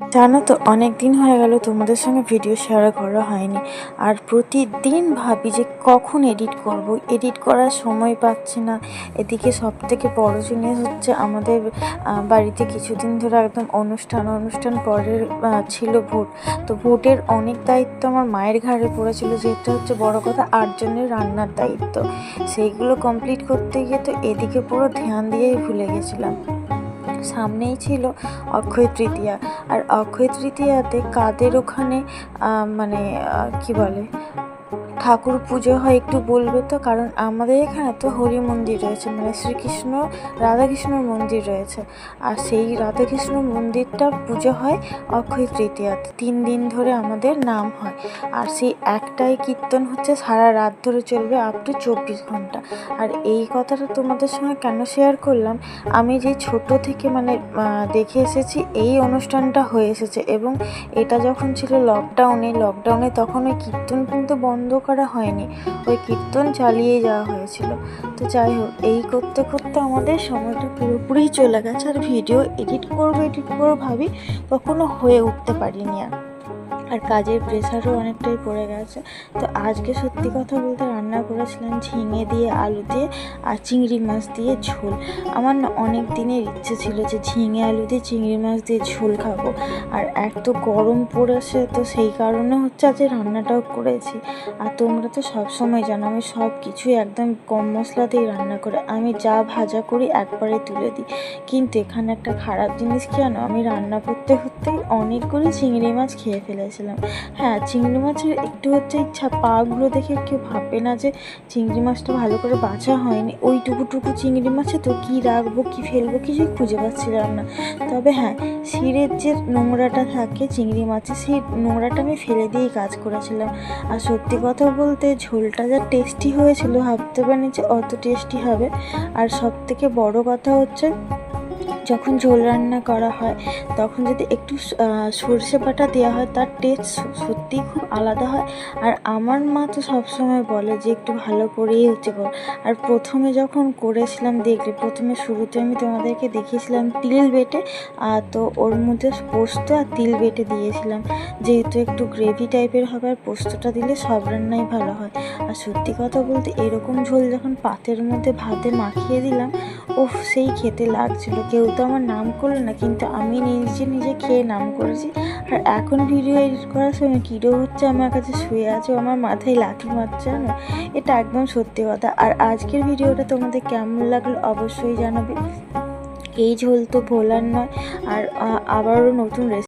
জানো তো, অনেক দিন হয়ে গেল তোমাদের সঙ্গে ভিডিও শেয়ার করা হয়নি। আর প্রতিদিন ভাবি যে কখন এডিট করব, এডিট করার সময় পাচ্ছি না। এদিকে সব থেকে বড় জিনিস হচ্ছে আমাদের বাড়িতে কিছুদিন ধরে একদম অনুষ্ঠান পরের ছিল ভোট। তো ভোটের অনেক দায়িত্ব আমার মায়ের ঘাড়ে পড়েছিল, যেটা হচ্ছে বড় কথা 8 জনের রান্নার দায়িত্ব। সেইগুলো কমপ্লিট করতে গিয়ে তো এদিকে পুরো ধ্যান দিয়েই ভুলে গেছিলাম। সামনেই ছিল অক্ষয় তৃতীয়া। আর অক্ষয় তৃতীয়াতে কাদের ওখানে মানে কি বলে ঠাকুর পুজো হয় একটু বলবে তো? কারণ আমাদের এখানে তো হরি মন্দির রয়েছে, মানে শ্রীকৃষ্ণ রাধাকৃষ্ণর মন্দির রয়েছে। আর সেই রাধাকৃষ্ণ মন্দিরটা পুজো হয় অক্ষয় তৃতীয়াতে। 3 দিন ধরে আমাদের নাম হয়। আর সেই একটাই কীর্তন হচ্ছে, সারা রাত ধরে চলবে, আপ টু 24 ঘন্টা। আর এই কথাটা তোমাদের সঙ্গে কেন শেয়ার করলাম, আমি যে ছোট থেকে মানে দেখে এসেছি এই অনুষ্ঠানটা হয়ে এসেছে। এবং এটা যখন ছিল লকডাউনে তখন ওই কীর্তন কিন্তু বন্ধ করা হয়নি, ওই কীর্তন চালিয়ে যাওয়া হয়েছিল। তো যাই হোক, এই করতে করতে আমাদের সময়টা পুরোপুরি চলে গেছে। আর ভিডিও এডিট করবো ভাবি, কখনো হয়ে উঠতে পারিনি। আর কাজের প্রেশারও অনেকটাই পড়ে গেছে। তো আজকে সত্যি কথা বলতে রান্না করেছিলাম ঝিঙে দিয়ে, আলু দিয়ে আর চিংড়ি মাছ দিয়ে ঝোল। আমার না অনেক দিনের ইচ্ছে ছিল যে ঝিঙে আলু দিয়ে চিংড়ি মাছ দিয়ে ঝোল খাবো। আর এক তো গরম পড়েছে, তো সেই কারণে হচ্ছে আজকে রান্নাটাও করেছি। আর তোমরা তো সবসময় জানো আমি সব কিছুই একদম কম মশলাতেই রান্না করি, আমি যা ভাজা করি একবারে তুলে দিই। কিন্তু এখানে একটা খারাপ জিনিস কি জানো, আমি রান্না করতে করতেই অনেকগুলো চিংড়ি মাছ খেয়ে ফেলেছিলাম। হ্যাঁ, চিংড়ি মাছের একটু হচ্ছে ইচ্ছা, পাগুলো দেখে কেউ ভাববে না যে চিংড়ি মাছটা ভালো করে বাছা হয়নি। ওইটুকু চিংড়ি মাছে তো কী রাখবো কী ফেলবো কিছুই খুঁজে পাচ্ছিলাম না। তবে হ্যাঁ, শিরের যে নোংরাটা থাকে চিংড়ি মাছে, সেই নোংরাটা আমি ফেলে দিয়েই কাজ করেছিলাম। আর সত্যি কথা বলতে ঝোলটা যা টেস্টি হয়েছিল, ভাবতে পারিনি যে অত টেস্টি হবে। আর সব থেকে বড় কথা হচ্ছে, যখন ঝোল রান্না করা হয় তখন যদি একটু সর্ষে বাটা দেওয়া হয়, তার টেস্ট সত্যিই খুব আলাদা হয়। আর আমার মা তো সবসময় বলে যে একটু ভালো করেই হচ্ছে কর। আর প্রথমে যখন করেছিলাম দেখলে, প্রথমে শুরুতে আমি তোমাদেরকে দেখিয়েছিলাম তিল বেটে, তো ওর মধ্যে পোস্ত আর তিল বেটে দিয়েছিলাম, যেহেতু একটু গ্রেভি টাইপের হবে। আর পোস্তটা দিলে সব রান্নাই ভালো হয়। আর সত্যি কথা বলতে এরকম ঝোল যখন পাতের মধ্যে ভাতে মাখিয়ে দিলাম, ওফ, সেই খেতে লাগছিল। কেউ তো আমার নাম করলো না, কিন্তু আমি নিজে খেয়ে নাম করেছি। আর এখন ভিডিও এডিট করার সময় কিরো হচ্ছে আমার কাছে শুয়ে আছে, আমার মাথায় লাথি মারছে না, এটা একদম সত্যি কথা। আর আজকের ভিডিওটা তোমাদের কেমন লাগলো অবশ্যই জানাবে। এই ঝোল তো ভোলার নয়। আর আবারও নতুন রেসিপি